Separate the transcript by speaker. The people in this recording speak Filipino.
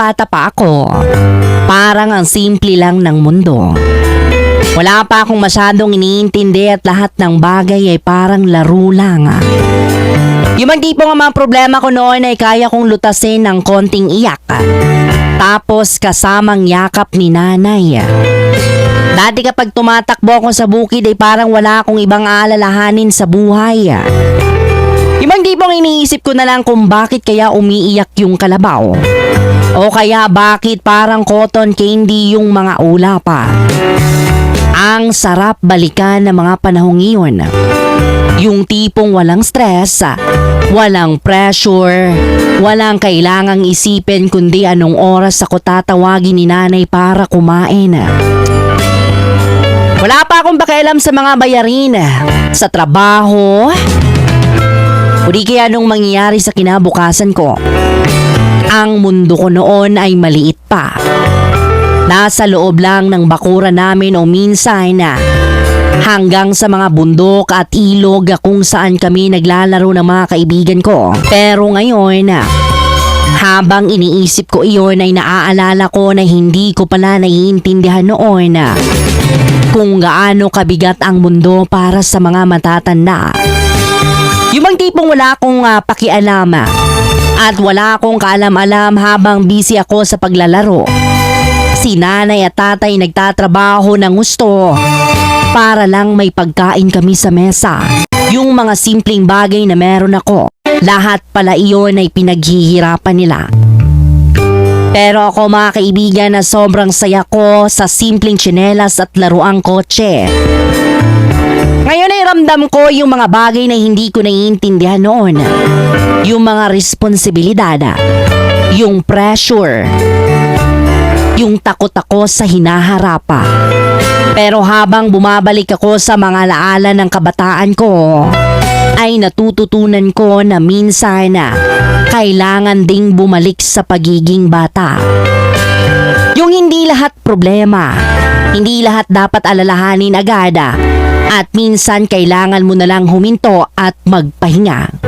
Speaker 1: bata pa ako, parang ang simple lang ng mundo. Wala pa akong masyadong iniintindi at lahat ng bagay ay parang laro lang. Yung mga tipong mga problema ko noon ay kaya kong lutasin ng konting iyak. Tapos kasamang yakap ni nanay. Dati kapag tumatakbo ako sa bukid ay parang wala akong ibang aalalahanin sa buhay. Yung mga tipong iniisip ko na lang kung bakit kaya umiiyak yung kalabaw. O kaya bakit parang cotton candy yung mga ulapa. Ang sarap balikan ng mga panahong iyon. Yung tipong walang stress, walang pressure, walang kailangang isipin kundi anong oras ako tatawagin ni nanay para kumain. Wala pa akong pakialam sa mga bayarin, sa trabaho, o di kaya anong mangyayari sa kinabukasan ko. Ang mundo ko noon ay maliit pa. Nasa loob lang ng bakuran namin o minsan hanggang sa mga bundok at ilog kung saan kami naglalaro ng mga kaibigan ko. Pero ngayon, habang iniisip ko iyon ay naaalala ko na hindi ko pala naiintindihan noon kung gaano kabigat ang mundo para sa mga matatanda. Yung mga tipong wala akong pakialam at wala akong kaalam-alam habang busy ako sa paglalaro. Si nanay at tatay nagtatrabaho ng gusto para lang may pagkain kami sa mesa. Yung mga simpleng bagay na meron ako, lahat pala iyon ay pinaghihirapan nila. Pero ako mga kaibigan na sobrang saya ko sa simpleng tsinelas at laruang kotse. Ngayon ay ramdam ko yung mga bagay na hindi ko naiintindihan noon. Yung mga responsibilidad, yung pressure, yung takot ako sa hinaharap. Pero habang bumabalik ako sa mga alaala ng kabataan ko, ay natututunan ko na minsan kailangan ding bumalik sa pagiging bata. Yung hindi lahat problema, hindi lahat dapat alalahanin agad, at minsan kailangan mo na lang huminto at magpahinga.